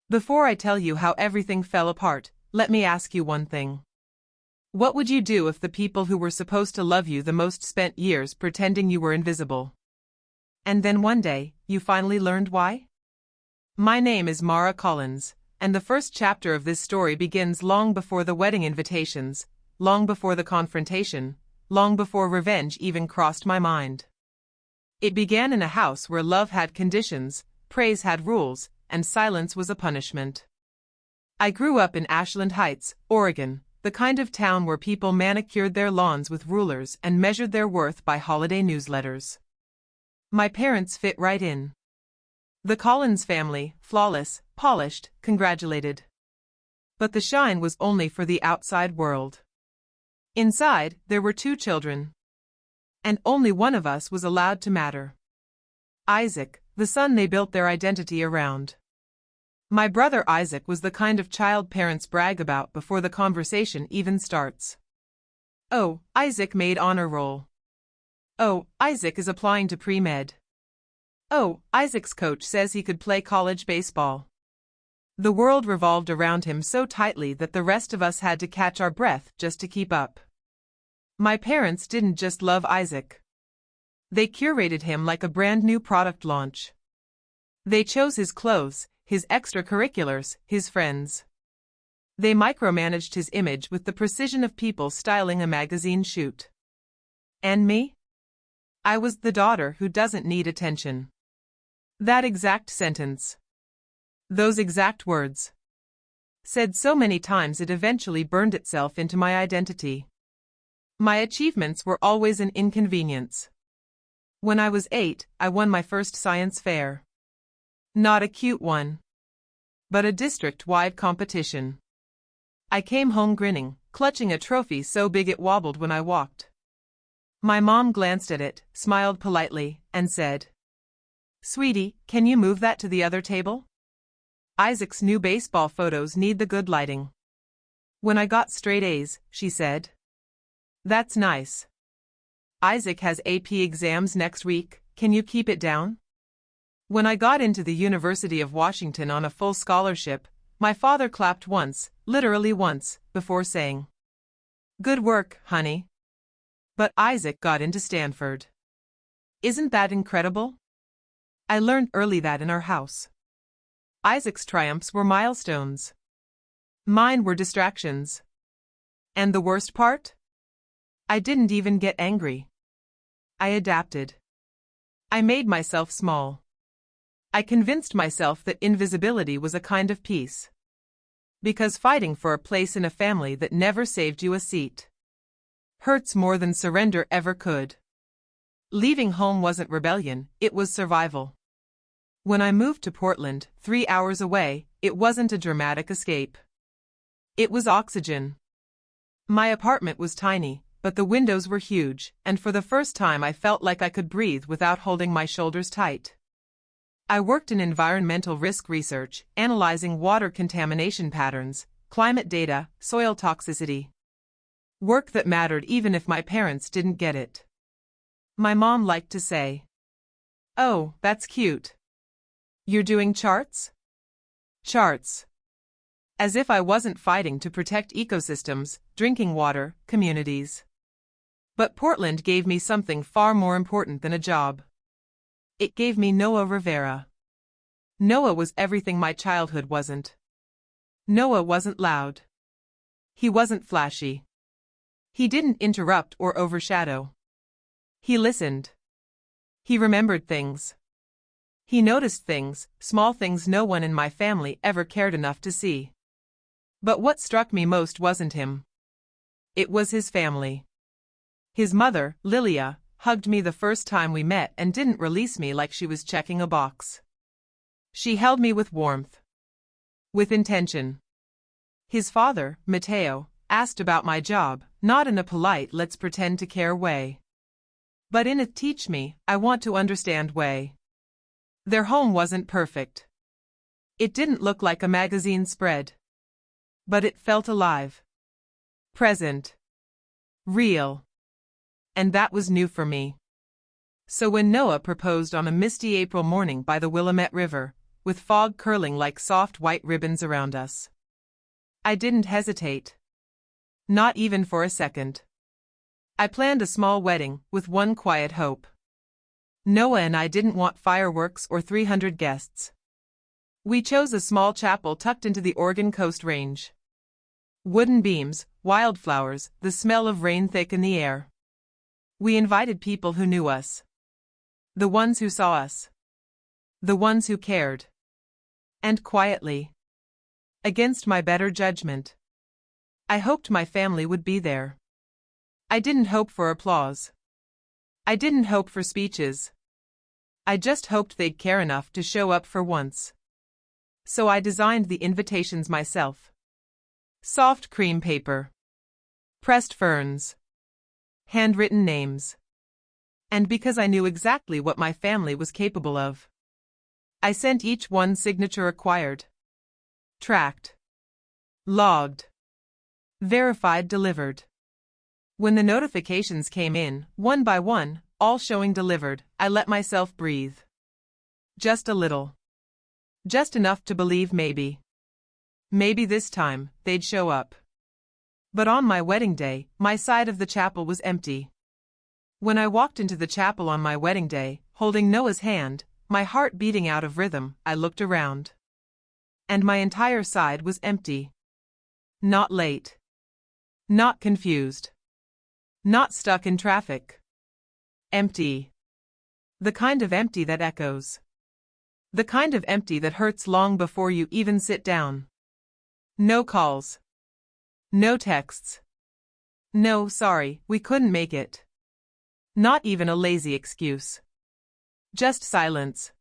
Before I tell you how everything fell apart, let me ask you one thing. What would you do if the people who were supposed to love you the most spent years pretending you were invisible? And then one day, you finally learned why? My name is Mara Collins, and the first chapter of this story begins long before the wedding invitations, long before the confrontation, long before revenge even crossed my mind. It began in a house where love had conditions, praise had rules, and silence was a punishment. I grew up in Ashland Heights, Oregon, the kind of town where people manicured their lawns with rulers and measured their worth by holiday newsletters. My parents fit right in. The Collins family, flawless, polished, congratulated. But the shine was only for the outside world. Inside, there were 2 children. And only one of us was allowed to matter. Isaac, the son they built their identity around. My brother Isaac was the kind of child parents brag about before the conversation even starts. Oh, Isaac made honor roll. Oh, Isaac is applying to pre-med. Oh, Isaac's coach says he could play college baseball. The world revolved around him so tightly that the rest of us had to catch our breath just to keep up. My parents didn't just love Isaac. They curated him like a brand new product launch. They chose his clothes, his extracurriculars, his friends. They micromanaged his image with the precision of people styling a magazine shoot. And me? I was the daughter who doesn't need attention. That exact sentence. Those exact words. Said so many times it eventually burned itself into my identity. My achievements were always an inconvenience. When I was 8, I won my first science fair. Not a cute one, but a district-wide competition. I came home grinning, clutching a trophy so big it wobbled when I walked. My mom glanced at it, smiled politely, and said, "Sweetie, can you move that to the other table? Isaac's new baseball photos need the good lighting." When I got straight A's, she said, "That's nice. Isaac has AP exams next week, can you keep it down?" When I got into the University of Washington on a full scholarship, my father clapped once, literally once, before saying, "Good work, honey." But Isaac got into Stanford. Isn't that incredible? I learned early that in our house. Isaac's triumphs were milestones. Mine were distractions. And the worst part? I didn't even get angry. I adapted. I made myself small. I convinced myself that invisibility was a kind of peace. Because fighting for a place in a family that never saved you a seat hurts more than surrender ever could. Leaving home wasn't rebellion, it was survival. When I moved to Portland, 3 hours away, it wasn't a dramatic escape. It was oxygen. My apartment was tiny, but the windows were huge, and for the first time I felt like I could breathe without holding my shoulders tight. I worked in environmental risk research, analyzing water contamination patterns, climate data, soil toxicity. Work that mattered even if my parents didn't get it. My mom liked to say, "Oh, that's cute. You're doing charts?" Charts. As if I wasn't fighting to protect ecosystems, drinking water, communities. But Portland gave me something far more important than a job. It gave me Noah Rivera. Noah was everything my childhood wasn't. Noah wasn't loud. He wasn't flashy. He didn't interrupt or overshadow. He listened. He remembered things. He noticed things, small things no one in my family ever cared enough to see. But what struck me most wasn't him. It was his family. His mother, Lilia, hugged me the first time we met and didn't release me like she was checking a box. She held me with warmth. With intention. His father, Matteo, asked about my job, not in a polite let's pretend to care way, but in a teach me, I want to understand way. Their home wasn't perfect. It didn't look like a magazine spread. But it felt alive. Present. Real. And that was new for me. So when Noah proposed on a misty April morning by the Willamette River, with fog curling like soft white ribbons around us. I didn't hesitate. Not even for a second. I planned a small wedding, with one quiet hope. Noah and I didn't want fireworks or 300 guests. We chose a small chapel tucked into the Oregon Coast Range. Wooden beams, wildflowers, the smell of rain thick in the air. We invited people who knew us. The ones who saw us. The ones who cared. And quietly, against my better judgment, I hoped my family would be there. I didn't hope for applause. I didn't hope for speeches. I just hoped they'd care enough to show up for once. So I designed the invitations myself. Soft cream paper. Pressed ferns. Handwritten names. And because I knew exactly what my family was capable of, I sent each one signature acquired. Tracked. Logged. Verified delivered. When the notifications came in, one by one, all showing delivered, I let myself breathe. Just a little. Just enough to believe maybe. Maybe this time, they'd show up. But on my wedding day, my side of the chapel was empty. When I walked into the chapel on my wedding day, holding Noah's hand, my heart beating out of rhythm, I looked around. And my entire side was empty. Not late. Not confused. Not stuck in traffic. Empty. The kind of empty that echoes. The kind of empty that hurts long before you even sit down. No calls. No texts. No, sorry, we couldn't make it. Not even a lazy excuse. Just silence.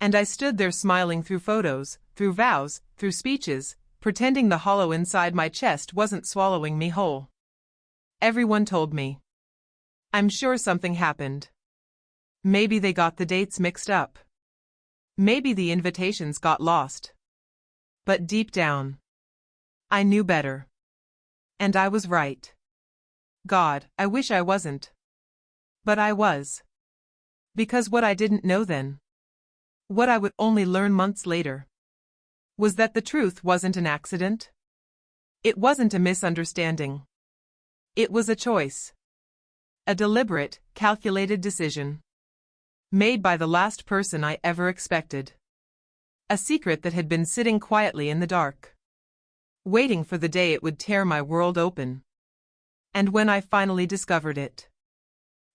And I stood there smiling through photos, through vows, through speeches, pretending the hollow inside my chest wasn't swallowing me whole. Everyone told me. I'm sure something happened. Maybe they got the dates mixed up. Maybe the invitations got lost. But deep down, I knew better. And I was right. God, I wish I wasn't. But I was. Because what I didn't know then, what I would only learn months later, was that the truth wasn't an accident. It wasn't a misunderstanding. It was a choice. A deliberate, calculated decision. Made by the last person I ever expected. A secret that had been sitting quietly in the dark. Waiting for the day it would tear my world open. And when I finally discovered it,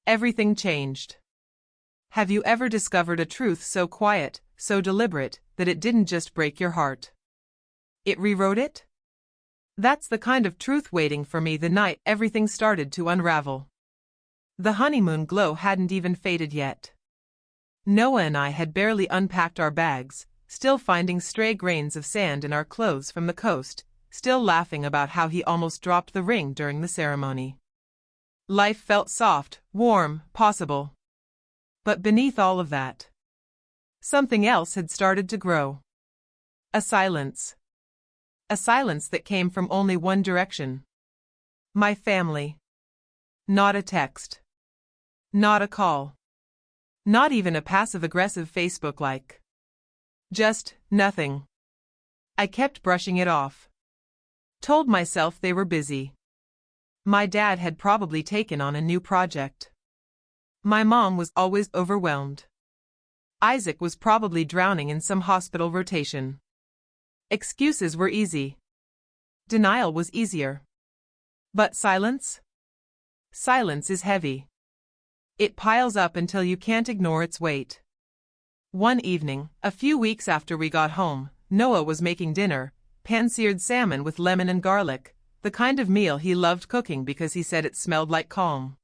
everything changed. Have you ever discovered a truth so quiet, so deliberate, that it didn't just break your heart? It rewrote it? That's the kind of truth waiting for me the night everything started to unravel. The honeymoon glow hadn't even faded yet. Noah and I had barely unpacked our bags, still finding stray grains of sand in our clothes from the coast, still laughing about how he almost dropped the ring during the ceremony. Life felt soft, warm, possible. But beneath all of that, something else had started to grow. A silence. A silence that came from only one direction. My family. Not a text. Not a call. Not even a passive-aggressive Facebook like. Just nothing. I kept brushing it off. Told myself they were busy. My dad had probably taken on a new project. My mom was always overwhelmed. Isaac was probably drowning in some hospital rotation. Excuses were easy. Denial was easier. But silence? Silence is heavy. It piles up until you can't ignore its weight. One evening, a few weeks after we got home, Noah was making dinner, pan-seared salmon with lemon and garlic, the kind of meal he loved cooking because he said it smelled like calm.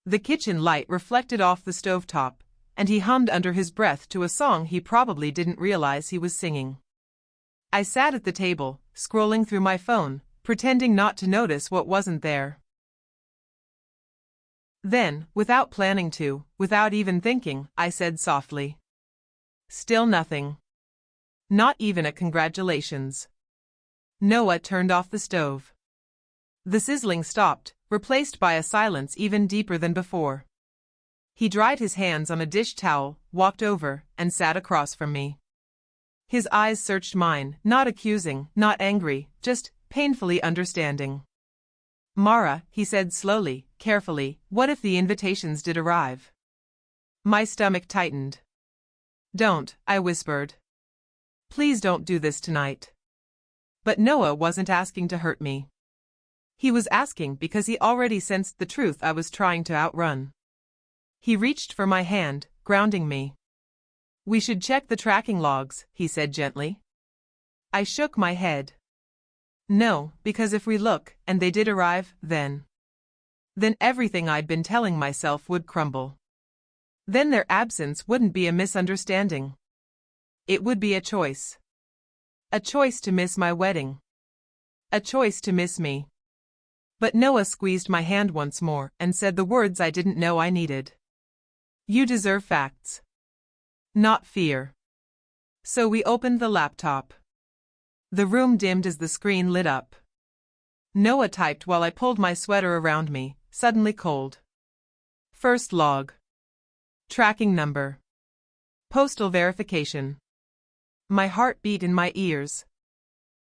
The kitchen light reflected off the stovetop, and he hummed under his breath to a song he probably didn't realize he was singing. I sat at the table, scrolling through my phone, pretending not to notice what wasn't there. Then, without planning to, without even thinking, I said softly. Still nothing. Not even a congratulations. Noah turned off the stove. The sizzling stopped, replaced by a silence even deeper than before. He dried his hands on a dish towel, walked over, and sat across from me. His eyes searched mine, not accusing, not angry, just painfully understanding. Mara, he said slowly, carefully, what if the invitations did arrive? My stomach tightened. Don't, I whispered. Please don't do this tonight. But Noah wasn't asking to hurt me. He was asking because he already sensed the truth I was trying to outrun. He reached for my hand, grounding me. We should check the tracking logs, he said gently. I shook my head. No, because if we look, and they did arrive, then everything I'd been telling myself would crumble. Then their absence wouldn't be a misunderstanding. It would be a choice. A choice to miss my wedding. A choice to miss me. But Noah squeezed my hand once more and said the words I didn't know I needed. You deserve facts. Not fear. So we opened the laptop. The room dimmed as the screen lit up. Noah typed while I pulled my sweater around me, suddenly cold. First log. Tracking number. Postal verification. My heart beat in my ears.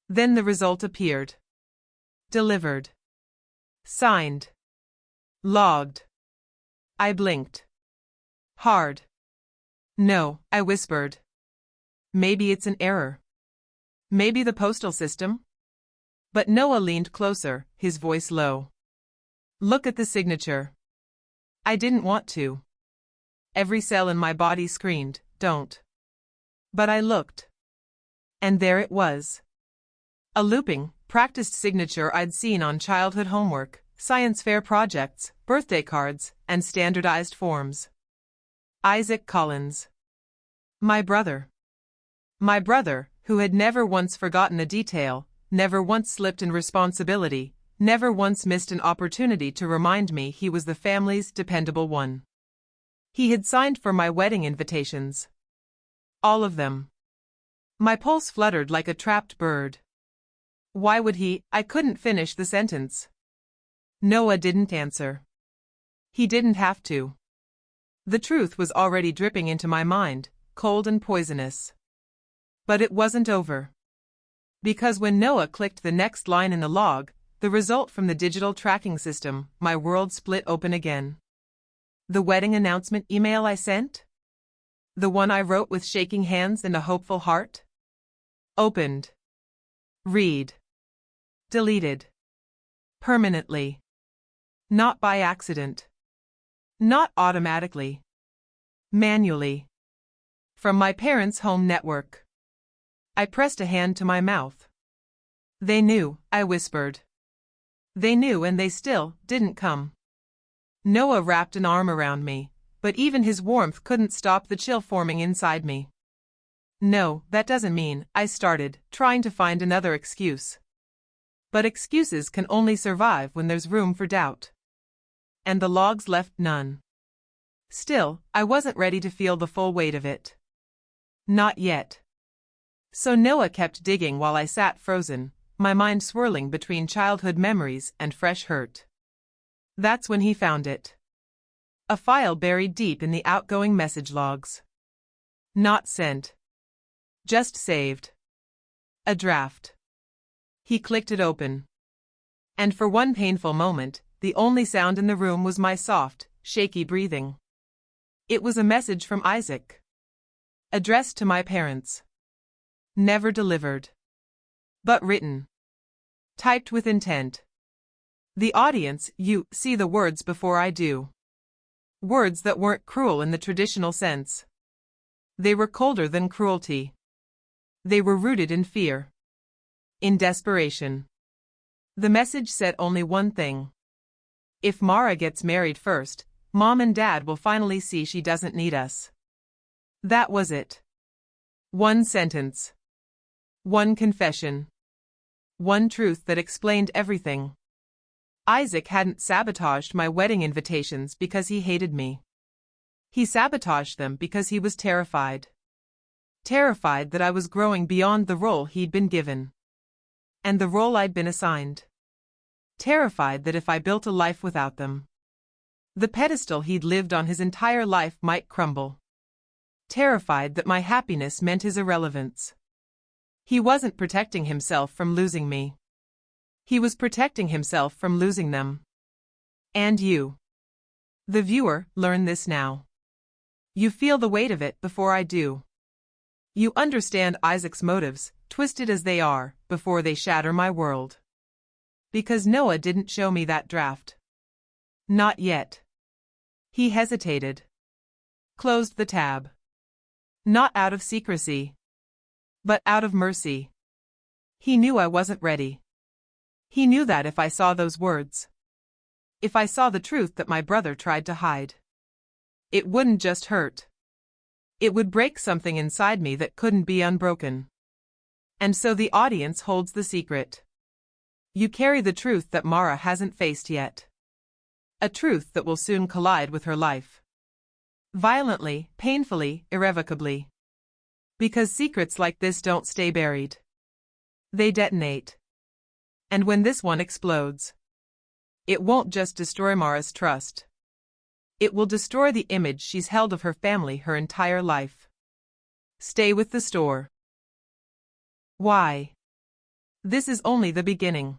Then the result appeared. Delivered. Signed. Logged. I blinked. Hard. No, I whispered. Maybe it's an error. Maybe the postal system? But Noah leaned closer, his voice low. Look at the signature. I didn't want to. Every cell in my body screamed, don't. But I looked. And there it was. A looping, practiced signature I'd seen on childhood homework, science fair projects, birthday cards, and standardized forms. Isaac Collins. My brother. My brother, who had never once forgotten a detail, never once slipped in responsibility, never once missed an opportunity to remind me he was the family's dependable one. He had signed for my wedding invitations. All of them. My pulse fluttered like a trapped bird. Why would he? I couldn't finish the sentence. Noah didn't answer. He didn't have to. The truth was already dripping into my mind, cold and poisonous. But it wasn't over. Because when Noah clicked the next line in the log, the result from the digital tracking system, my world split open again. The wedding announcement email I sent? The one I wrote with shaking hands and a hopeful heart? Opened. Read. Deleted. Permanently. Not by accident. Not automatically. Manually. From my parents' home network. I pressed a hand to my mouth. They knew, I whispered. They knew and they still didn't come. Noah wrapped an arm around me, but even his warmth couldn't stop the chill forming inside me. No, that doesn't mean, I started, trying to find another excuse. But excuses can only survive when there's room for doubt. And the logs left none. Still, I wasn't ready to feel the full weight of it. Not yet. So Noah kept digging while I sat frozen, my mind swirling between childhood memories and fresh hurt. That's when he found it. A file buried deep in the outgoing message logs. Not sent. Just saved. A draft. He clicked it open. And for one painful moment, the only sound in the room was my soft, shaky breathing. It was a message from Isaac. Addressed to my parents. Never delivered. But written. Typed with intent. The audience, you, see the words before I do. Words that weren't cruel in the traditional sense. They were colder than cruelty. They were rooted in fear. In desperation. The message said only one thing. If Mara gets married first, Mom and Dad will finally see she doesn't need us. That was it. One sentence. One confession. One truth that explained everything. Isaac hadn't sabotaged my wedding invitations because he hated me. He sabotaged them because he was terrified. Terrified that I was growing beyond the role he'd been given. And the role I'd been assigned. Terrified that if I built a life without them, the pedestal he'd lived on his entire life might crumble. Terrified that my happiness meant his irrelevance. He wasn't protecting himself from losing me. He was protecting himself from losing them. And you, the viewer, learn this now. You feel the weight of it before I do. You understand Isaac's motives, twisted as they are, before they shatter my world. Because Noah didn't show me that draft. Not yet. He hesitated. Closed the tab. Not out of secrecy, but out of mercy. He knew I wasn't ready. He knew that if I saw those words, if I saw the truth that my brother tried to hide, it wouldn't just hurt. It would break something inside me that couldn't be unbroken. And so the audience holds the secret. You carry the truth that Mara hasn't faced yet. A truth that will soon collide with her life. Violently, painfully, irrevocably. Because secrets like this don't stay buried. They detonate. And when this one explodes, it won't just destroy Mara's trust. It will destroy the image she's held of her family her entire life. Stay with the store. Why? This is only the beginning.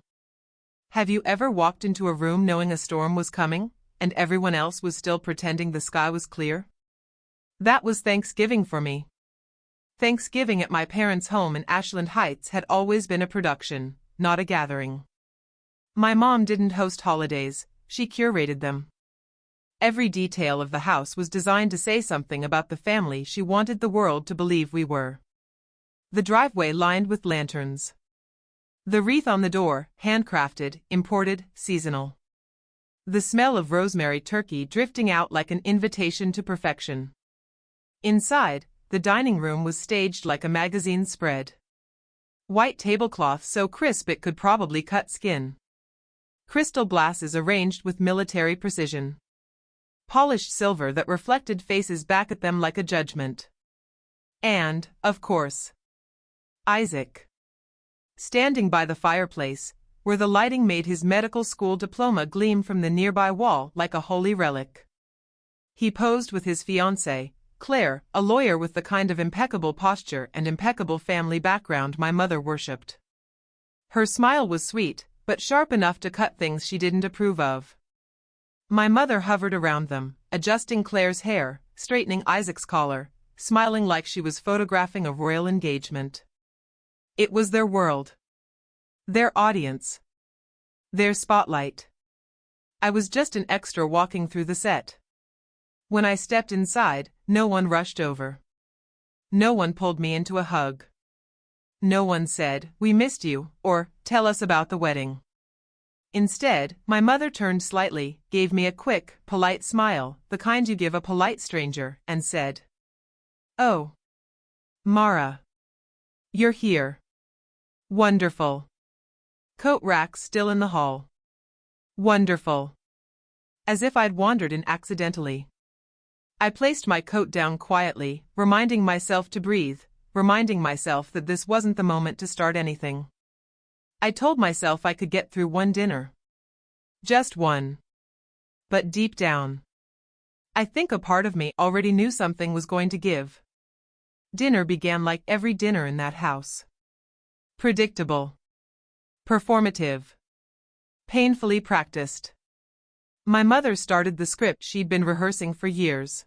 Have you ever walked into a room knowing a storm was coming, and everyone else was still pretending the sky was clear? That was Thanksgiving for me. Thanksgiving at my parents' home in Ashland Heights had always been a production, not a gathering. My mom didn't host holidays, she curated them. Every detail of the house was designed to say something about the family she wanted the world to believe we were. The driveway lined with lanterns. The wreath on the door, handcrafted, imported, seasonal. The smell of rosemary turkey drifting out like an invitation to perfection. Inside, the dining room was staged like a magazine spread. White tablecloth so crisp it could probably cut skin. Crystal glasses arranged with military precision. Polished silver that reflected faces back at them like a judgment. And, of course, Isaac. Standing by the fireplace, where the lighting made his medical school diploma gleam from the nearby wall like a holy relic. He posed with his fiancée, Claire, a lawyer with the kind of impeccable posture and impeccable family background my mother worshipped. Her smile was sweet, but sharp enough to cut things she didn't approve of. My mother hovered around them, adjusting Claire's hair, straightening Isaac's collar, smiling like she was photographing a royal engagement. It was their world. Their audience. Their spotlight. I was just an extra walking through the set. When I stepped inside, no one rushed over. No one pulled me into a hug. No one said, "We missed you," or, "Tell us about the wedding." Instead, my mother turned slightly, gave me a quick, polite smile, the kind you give a polite stranger, and said, "Oh, Mara. You're here. Wonderful. Coat racks still in the hall. Wonderful." As if I'd wandered in accidentally. I placed my coat down quietly, reminding myself to breathe, reminding myself that this wasn't the moment to start anything. I told myself I could get through one dinner. Just one. But deep down, I think a part of me already knew something was going to give. Dinner began like every dinner in that house. Predictable. Performative. Painfully practiced. My mother started the script she'd been rehearsing for years.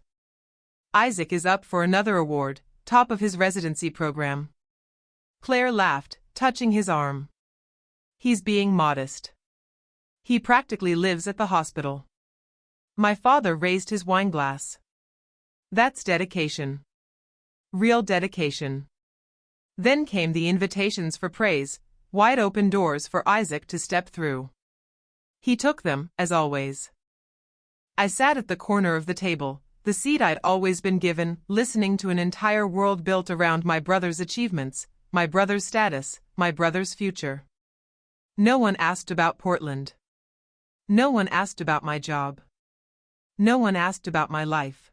Isaac is up for another award, top of his residency program. Claire laughed, touching his arm. He's being modest. He practically lives at the hospital. My father raised his wine glass. That's dedication. Real dedication. Then came the invitations for praise, wide open doors for Isaac to step through. He took them, as always. I sat at the corner of the table, the seat I'd always been given, listening to an entire world built around my brother's achievements, my brother's status, my brother's future. No one asked about Portland. No one asked about my job. No one asked about my life.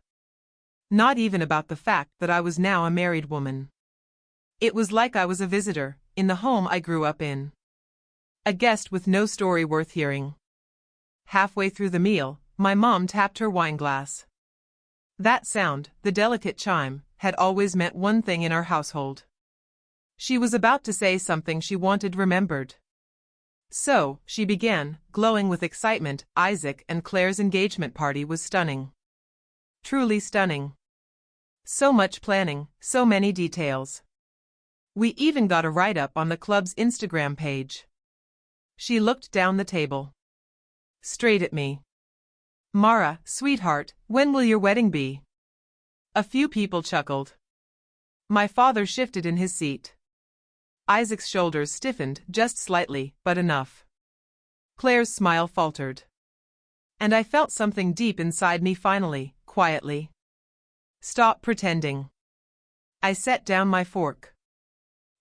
Not even about the fact that I was now a married woman. It was like I was a visitor, in the home I grew up in. A guest with no story worth hearing. Halfway through the meal, my mom tapped her wine glass. That sound, the delicate chime, had always meant one thing in our household. She was about to say something she wanted remembered. So, she began, glowing with excitement. Isaac and Claire's engagement party was stunning. Truly stunning. So much planning, so many details. We even got a write-up on the club's Instagram page. She looked down the table. Straight at me. Mara, sweetheart, when will your wedding be? A few people chuckled. My father shifted in his seat. Isaac's shoulders stiffened just slightly, but enough. Claire's smile faltered. And I felt something deep inside me finally, quietly. Stop pretending. I set down my fork.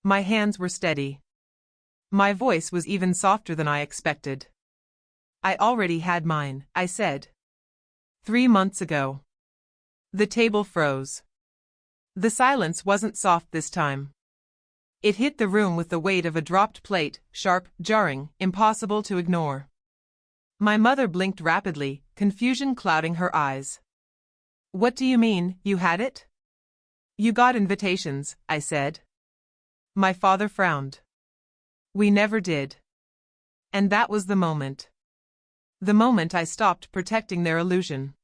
My hands were steady. My voice was even softer than I expected. I already had mine, I said. 3 months ago. The table froze. The silence wasn't soft this time. It hit the room with the weight of a dropped plate, sharp, jarring, impossible to ignore. My mother blinked rapidly, confusion clouding her eyes. What do you mean, you had it? You got invitations, I said. My father frowned. We never did. And that was the moment. The moment I stopped protecting their illusion.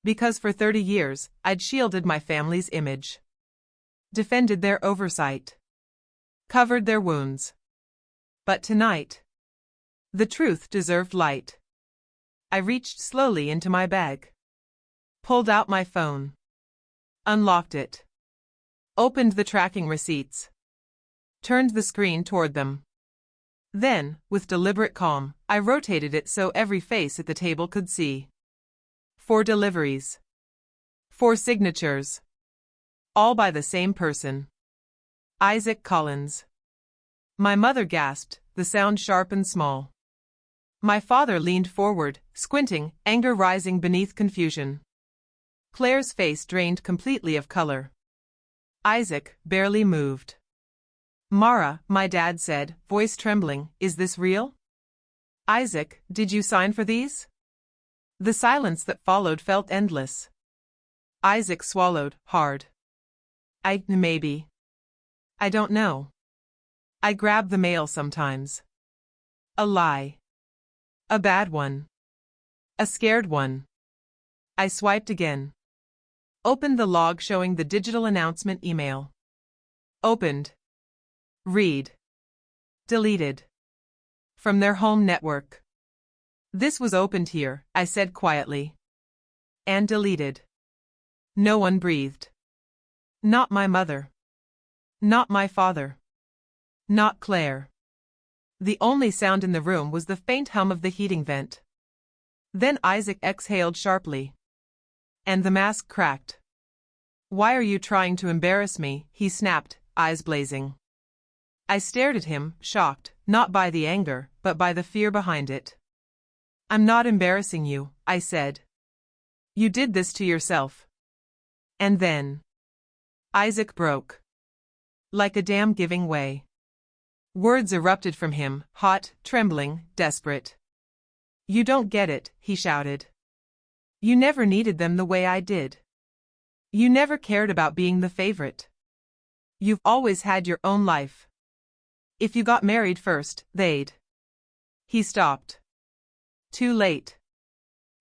Because for 30 years, I'd shielded my family's image. Defended their oversight. Covered their wounds. But tonight, the truth deserved light. I reached slowly into my bag. Pulled out my phone. Unlocked it. Opened the tracking receipts. Turned the screen toward them. Then, with deliberate calm, I rotated it so every face at the table could see. 4 deliveries. 4 signatures. All by the same person. Isaac Collins. My mother gasped, the sound sharp and small. My father leaned forward, squinting, anger rising beneath confusion. Claire's face drained completely of color. Isaac barely moved. Mara, my dad said, voice trembling, is this real? Isaac, did you sign for these? The silence that followed felt endless. Isaac swallowed, hard. Maybe. I don't know. I grab the mail sometimes. A lie. A bad one. A scared one. I swiped again. Opened the log showing the digital announcement email. Opened. Read. Deleted. From their home network. This was opened here, I said quietly. And deleted. No one breathed. Not my mother. Not my father. Not Claire. The only sound in the room was the faint hum of the heating vent. Then Isaac exhaled sharply. And the mask cracked. Why are you trying to embarrass me? He snapped, eyes blazing. I stared at him, shocked, not by the anger, but by the fear behind it. I'm not embarrassing you, I said. You did this to yourself. And then Isaac broke. Like a dam giving way. Words erupted from him, hot, trembling, desperate. You don't get it, he shouted. You never needed them the way I did. You never cared about being the favorite. You've always had your own life. If you got married first, they'd. He stopped. Too late.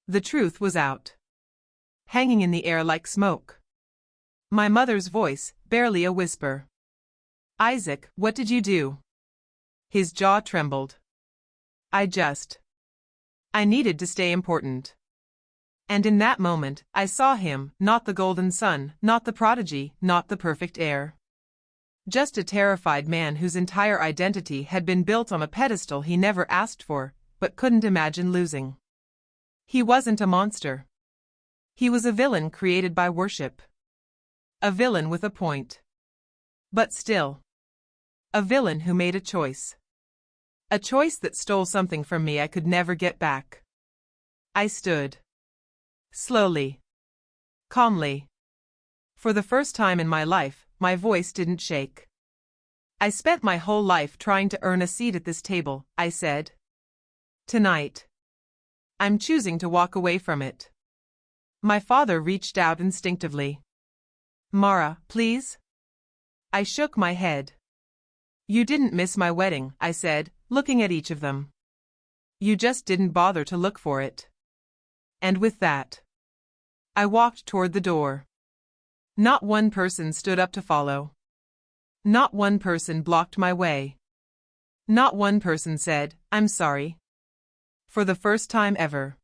The truth was out. Hanging in the air like smoke. My mother's voice, barely a whisper. Isaac, what did you do? His jaw trembled. I needed to stay important. And in that moment, I saw him, not the golden son, not the prodigy, not the perfect heir. Just a terrified man whose entire identity had been built on a pedestal he never asked for, but couldn't imagine losing. He wasn't a monster. He was a villain created by worship. A villain with a point. But still. A villain who made a choice. A choice that stole something from me I could never get back. I stood. Slowly. Calmly. For the first time in my life, my voice didn't shake. I spent my whole life trying to earn a seat at this table, I said. Tonight. I'm choosing to walk away from it. My father reached out instinctively. Mara, please? I shook my head. You didn't miss my wedding, I said, looking at each of them. You just didn't bother to look for it. And with that, I walked toward the door. Not one person stood up to follow. Not one person blocked my way. Not one person said, I'm sorry. For the first time ever,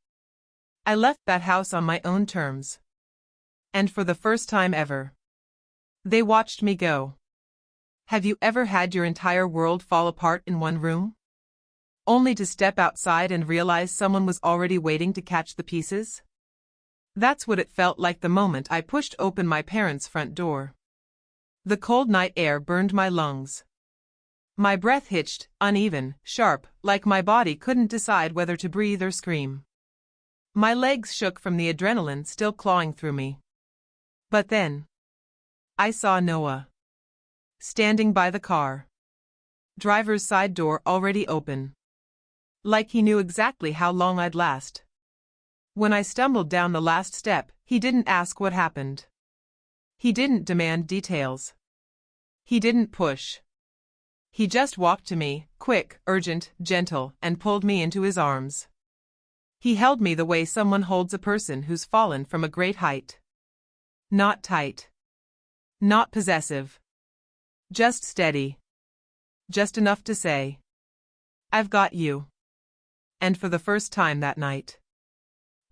I left that house on my own terms. And for the first time ever, they watched me go. Have you ever had your entire world fall apart in one room? Only to step outside and realize someone was already waiting to catch the pieces? That's what it felt like the moment I pushed open my parents' front door. The cold night air burned my lungs. My breath hitched, uneven, sharp, like my body couldn't decide whether to breathe or scream. My legs shook from the adrenaline still clawing through me. But then, I saw Noah. Standing by the car. Driver's side door already open. Like he knew exactly how long I'd last. When I stumbled down the last step, he didn't ask what happened. He didn't demand details. He didn't push. He just walked to me, quick, urgent, gentle, and pulled me into his arms. He held me the way someone holds a person who's fallen from a great height. Not tight. Not possessive. Just steady. Just enough to say, I've got you. And for the first time that night,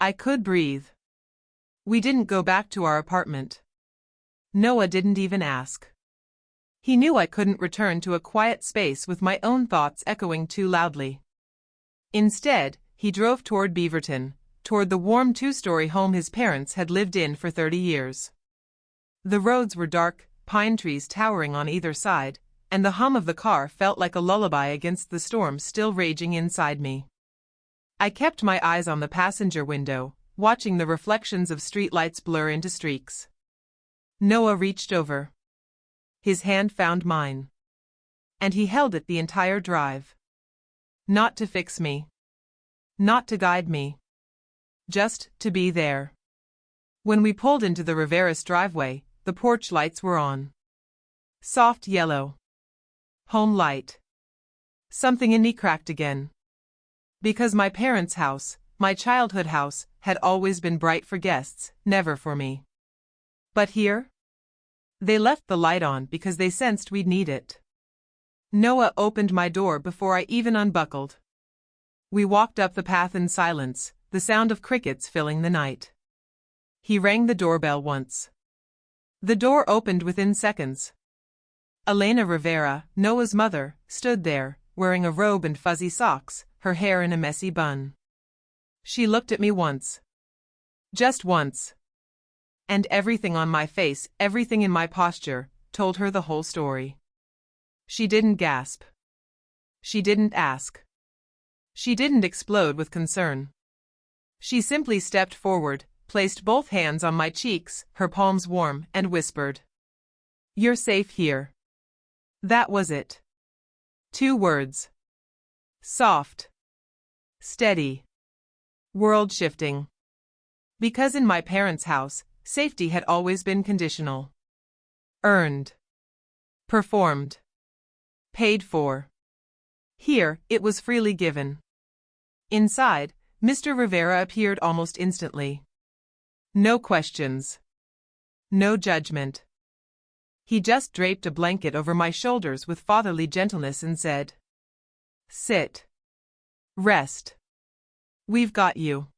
I could breathe. We didn't go back to our apartment. Noah didn't even ask. He knew I couldn't return to a quiet space with my own thoughts echoing too loudly. Instead, he drove toward Beaverton, toward the warm two-story home his parents had lived in for 30 years. The roads were dark, pine trees towering on either side, and the hum of the car felt like a lullaby against the storm still raging inside me. I kept my eyes on the passenger window, watching the reflections of streetlights blur into streaks. Noah reached over. His hand found mine. And he held it the entire drive. Not to fix me. Not to guide me. Just to be there. When we pulled into the Rivera's driveway, the porch lights were on. Soft yellow. Home light. Something in me cracked again. Because my parents' house, my childhood house, had always been bright for guests, never for me. But here? They left the light on because they sensed we'd need it. Noah opened my door before I even unbuckled. We walked up the path in silence, the sound of crickets filling the night. He rang the doorbell once. The door opened within seconds. Elena Rivera, Noah's mother, stood there, wearing a robe and fuzzy socks, her hair in a messy bun. She looked at me once. Just once. And everything on my face, everything in my posture, told her the whole story. She didn't gasp. She didn't ask. She didn't explode with concern. She simply stepped forward, placed both hands on my cheeks, her palms warm, and whispered, "You're safe here." That was it. 2 words. Soft. Steady. World-shifting. Because in my parents' house, safety had always been conditional. Earned. Performed. Paid for. Here, it was freely given. Inside, Mr. Rivera appeared almost instantly. No questions. No judgment. He just draped a blanket over my shoulders with fatherly gentleness and said, "Sit. Rest. We've got you."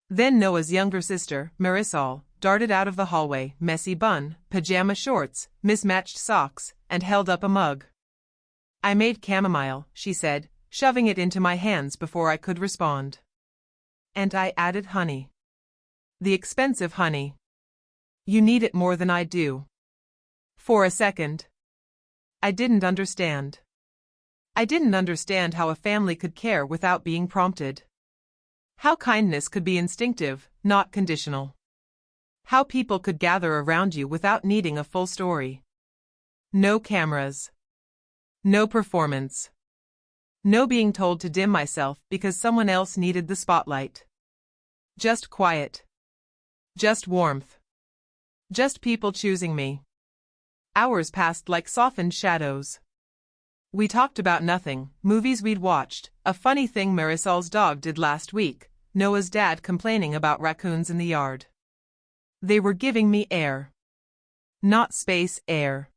Then Noah's younger sister, Marisol, darted out of the hallway, messy bun, pajama shorts, mismatched socks, and held up a mug. "I made chamomile," she said, shoving it into my hands before I could respond. And I added honey. The expensive honey. You need it more than I do. For a second, I didn't understand. I didn't understand how a family could care without being prompted. How kindness could be instinctive, not conditional. How people could gather around you without needing a full story. No cameras. No performance. No being told to dim myself because someone else needed the spotlight. Just quiet. Just warmth. Just people choosing me. Hours passed like softened shadows. We talked about nothing, movies we'd watched, a funny thing Marisol's dog did last week, Noah's dad complaining about raccoons in the yard. They were giving me air. Not space, air.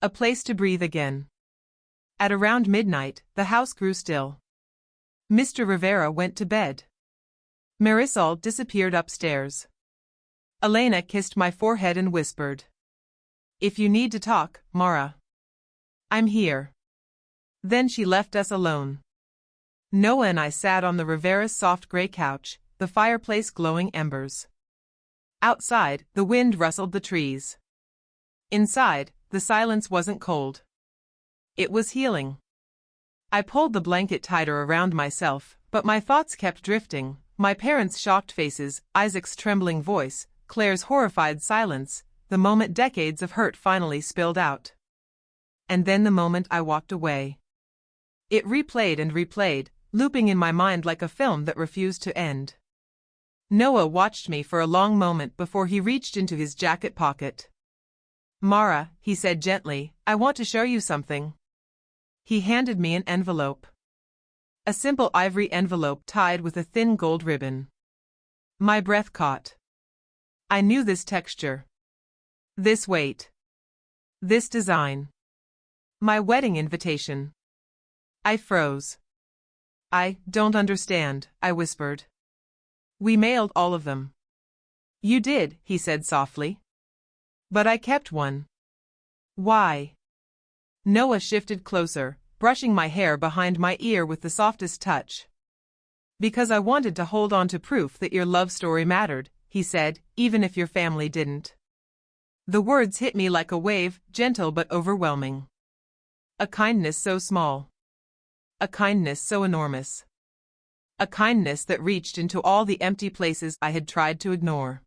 A place to breathe again. At around midnight, the house grew still. Mr. Rivera went to bed. Marisol disappeared upstairs. Elena kissed my forehead and whispered, "If you need to talk, Mara, I'm here." Then she left us alone. Noah and I sat on the Rivera's soft gray couch, the fireplace glowing embers. Outside, the wind rustled the trees. Inside, the silence wasn't cold. It was healing. I pulled the blanket tighter around myself, but my thoughts kept drifting. My parents' shocked faces, Isaac's trembling voice, Claire's horrified silence, the moment decades of hurt finally spilled out. And then the moment I walked away. It replayed and replayed, looping in my mind like a film that refused to end. Noah watched me for a long moment before he reached into his jacket pocket. "Mara," he said gently, "I want to show you something." He handed me an envelope. A simple ivory envelope tied with a thin gold ribbon. My breath caught. I knew this texture. This weight. This design. My wedding invitation. I froze. "I don't understand," I whispered. "We mailed all of them." "You did," he said softly. "But I kept one." "Why?" Noah shifted closer, brushing my hair behind my ear with the softest touch. "Because I wanted to hold on to proof that your love story mattered," he said, "even if your family didn't." The words hit me like a wave, gentle but overwhelming. A kindness so small. A kindness so enormous. A kindness that reached into all the empty places I had tried to ignore.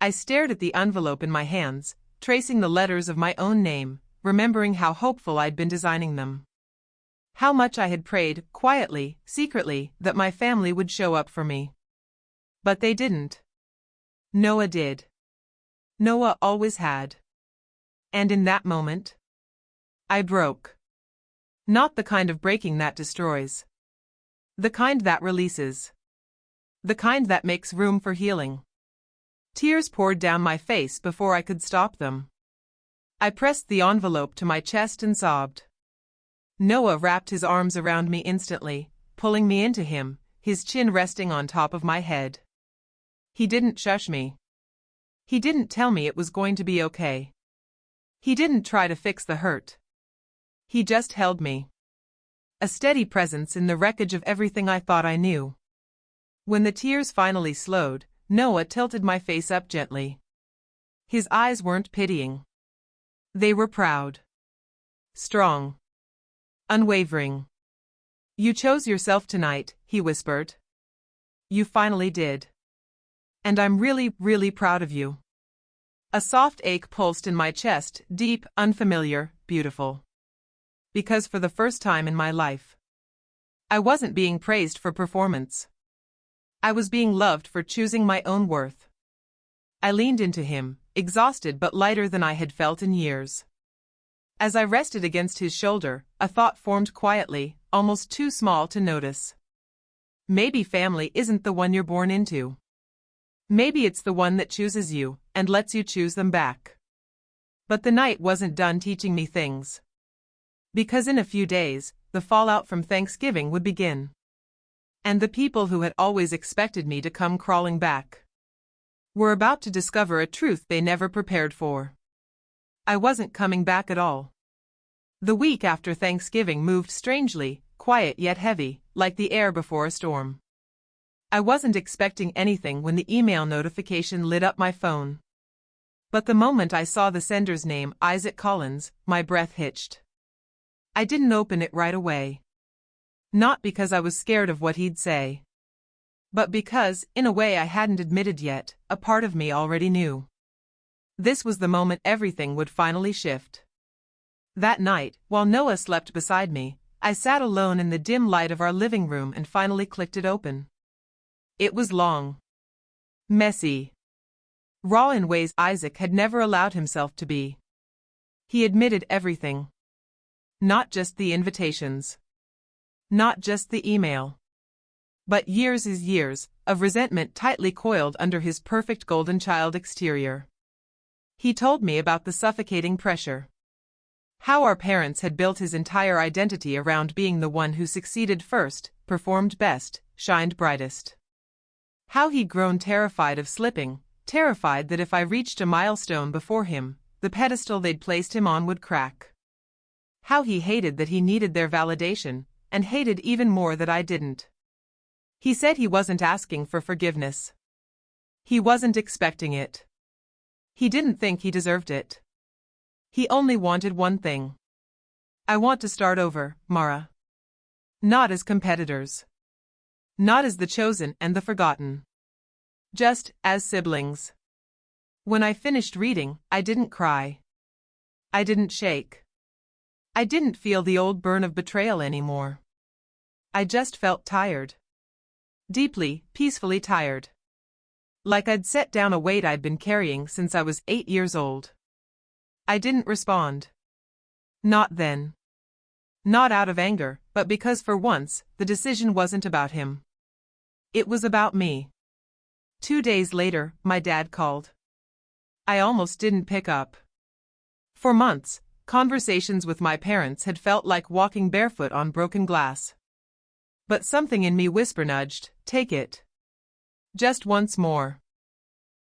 I stared at the envelope in my hands, tracing the letters of my own name, remembering how hopeful I'd been designing them. How much I had prayed, quietly, secretly, that my family would show up for me. But they didn't. Noah did. Noah always had. And in that moment, I broke. Not the kind of breaking that destroys. The kind that releases. The kind that makes room for healing. Tears poured down my face before I could stop them. I pressed the envelope to my chest and sobbed. Noah wrapped his arms around me instantly, pulling me into him, his chin resting on top of my head. He didn't shush me. He didn't tell me it was going to be okay. He didn't try to fix the hurt. He just held me. A steady presence in the wreckage of everything I thought I knew. When the tears finally slowed, Noah tilted my face up gently. His eyes weren't pitying. They were proud. Strong. Unwavering. "You chose yourself tonight," he whispered. "You finally did. And I'm really, really proud of you." A soft ache pulsed in my chest, deep, unfamiliar, beautiful. Because for the first time in my life, I wasn't being praised for performance. I was being loved for choosing my own worth. I leaned into him, exhausted but lighter than I had felt in years. As I rested against his shoulder, a thought formed quietly, almost too small to notice. Maybe family isn't the one you're born into. Maybe it's the one that chooses you, and lets you choose them back. But the night wasn't done teaching me things. Because in a few days, the fallout from Thanksgiving would begin. And the people who had always expected me to come crawling back were about to discover a truth they never prepared for. I wasn't coming back at all. The week after Thanksgiving moved strangely, quiet yet heavy, like the air before a storm. I wasn't expecting anything when the email notification lit up my phone. But the moment I saw the sender's name, Isaac Collins, my breath hitched. I didn't open it right away. Not because I was scared of what he'd say. But because, in a way I hadn't admitted yet, a part of me already knew. This was the moment everything would finally shift. That night, while Noah slept beside me, I sat alone in the dim light of our living room and finally clicked it open. It was long. Messy. Raw in ways Isaac had never allowed himself to be. He admitted everything. Not just the invitations. Not just the email. But years of resentment tightly coiled under his perfect golden child exterior. He told me about the suffocating pressure. How our parents had built his entire identity around being the one who succeeded first, performed best, shined brightest. How he'd grown terrified of slipping, terrified that if I reached a milestone before him, the pedestal they'd placed him on would crack. How he hated that he needed their validation, and hated even more that I didn't. He said he wasn't asking for forgiveness. He wasn't expecting it. He didn't think he deserved it. He only wanted one thing. I want to start over, Mara. Not as competitors. Not as the chosen and the forgotten. Just as siblings. When I finished reading, I didn't cry. I didn't shake. I didn't feel the old burn of betrayal anymore. I just felt tired. Deeply, peacefully tired. Like I'd set down a weight I'd been carrying since I was 8 years old. I didn't respond. Not then. Not out of anger, but because for once, the decision wasn't about him. It was about me. 2 days later, my dad called. I almost didn't pick up. For months, conversations with my parents had felt like walking barefoot on broken glass. But something in me nudged, take it. Just once more.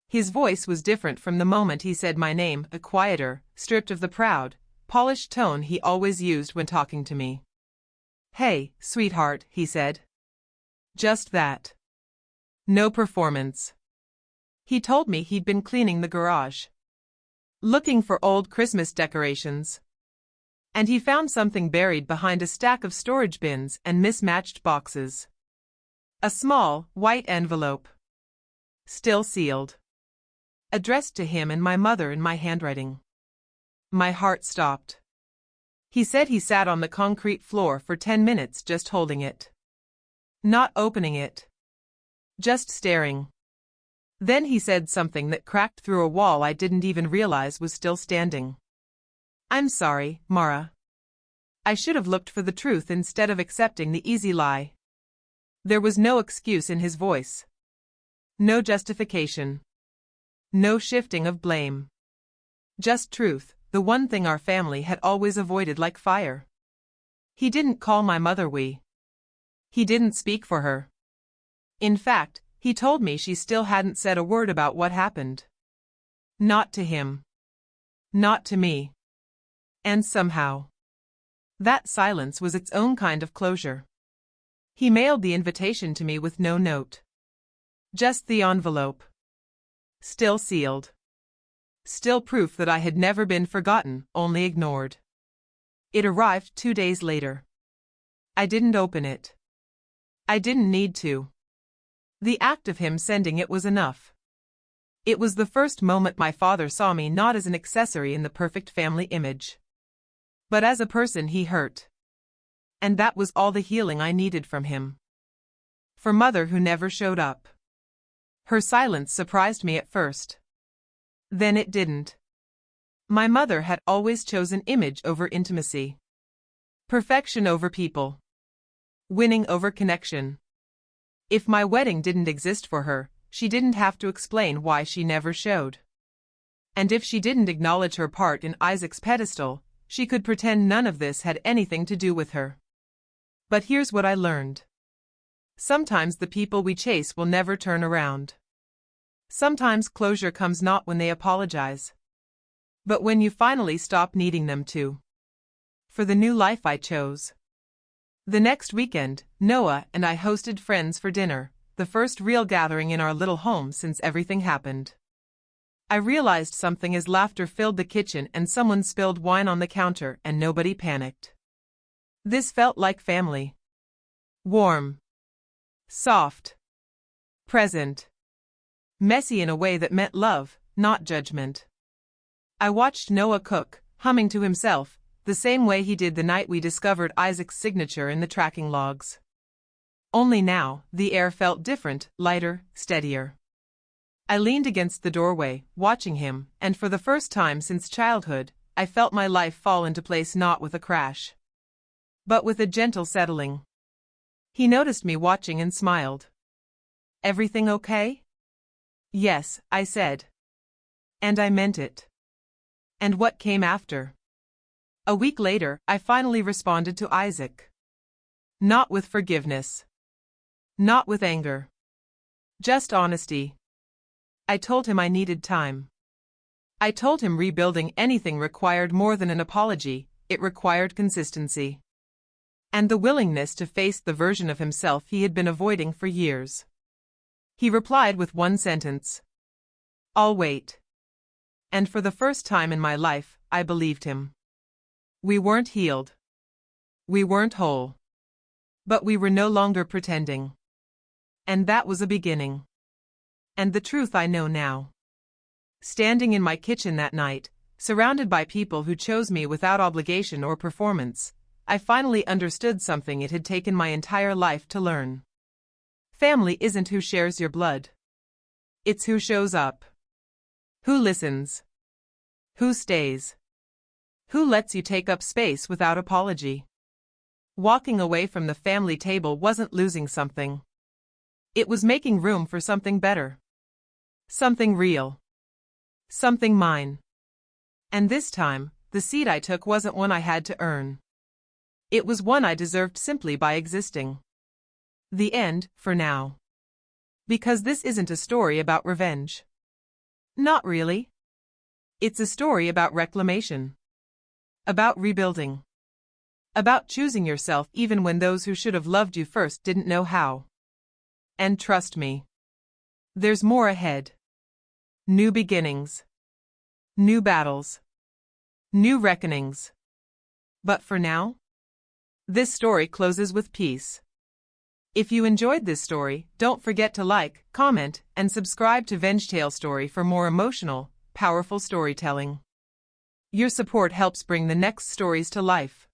His voice was different from the moment he said my name, a quieter, stripped of the proud, polished tone he always used when talking to me. Hey, sweetheart, he said. Just that. No performance. He told me he'd been cleaning the garage. Looking for old Christmas decorations. And he found something buried behind a stack of storage bins and mismatched boxes. A small, white envelope. Still sealed. Addressed to him and my mother in my handwriting. My heart stopped. He said he sat on the concrete floor for 10 minutes just holding it. Not opening it. Just staring. Then he said something that cracked through a wall I didn't even realize was still standing. I'm sorry, Mara. I should have looked for the truth instead of accepting the easy lie. There was no excuse in his voice. No justification. No shifting of blame. Just truth, the one thing our family had always avoided like fire. He didn't call my mother we. He didn't speak for her. In fact, he told me she still hadn't said a word about what happened. Not to him. Not to me. And somehow, that silence was its own kind of closure. He mailed the invitation to me with no note. Just the envelope. Still sealed. Still proof that I had never been forgotten, only ignored. It arrived 2 days later. I didn't open it. I didn't need to. The act of him sending it was enough. It was the first moment my father saw me not as an accessory in the perfect family image, but as a person he hurt. And that was all the healing I needed from him. For mother who never showed up. Her silence surprised me at first. Then it didn't. My mother had always chosen image over intimacy. Perfection over people. Winning over connection. If my wedding didn't exist for her, she didn't have to explain why she never showed. And if she didn't acknowledge her part in Isaac's pedestal, she could pretend none of this had anything to do with her. But here's what I learned. Sometimes the people we chase will never turn around. Sometimes closure comes not when they apologize, but when you finally stop needing them to. For the new life I chose. The next weekend, Noah and I hosted friends for dinner, the first real gathering in our little home since everything happened. I realized something as laughter filled the kitchen and someone spilled wine on the counter and nobody panicked. This felt like family. Warm. Soft. Present. Messy in a way that meant love, not judgment. I watched Noah cook, humming to himself, the same way he did the night we discovered Isaac's signature in the tracking logs. Only now, the air felt different, lighter, steadier. I leaned against the doorway, watching him, and for the first time since childhood, I felt my life fall into place not with a crash, but with a gentle settling. He noticed me watching and smiled. "Everything okay?" "Yes," I said. And I meant it. And what came after? A week later, I finally responded to Isaac. Not with forgiveness. Not with anger. Just honesty. I told him I needed time. I told him rebuilding anything required more than an apology, it required consistency. And the willingness to face the version of himself he had been avoiding for years. He replied with one sentence. "I'll wait." And for the first time in my life, I believed him. We weren't healed. We weren't whole. But we were no longer pretending. And that was a beginning. And the truth I know now. Standing in my kitchen that night, surrounded by people who chose me without obligation or performance, I finally understood something it had taken my entire life to learn. Family isn't who shares your blood. It's who shows up. Who listens. Who stays. Who lets you take up space without apology. Walking away from the family table wasn't losing something. It was making room for something better. Something real. Something mine. And this time, the seat I took wasn't one I had to earn. It was one I deserved simply by existing. The end, for now. Because this isn't a story about revenge. Not really. It's a story about reclamation. About rebuilding. About choosing yourself even when those who should have loved you first didn't know how. And trust me. There's more ahead. New beginnings. New battles. New reckonings. But for now, this story closes with peace. If you enjoyed this story, don't forget to like, comment, and subscribe to Vengetail Story for more emotional, powerful storytelling. Your support helps bring the next stories to life.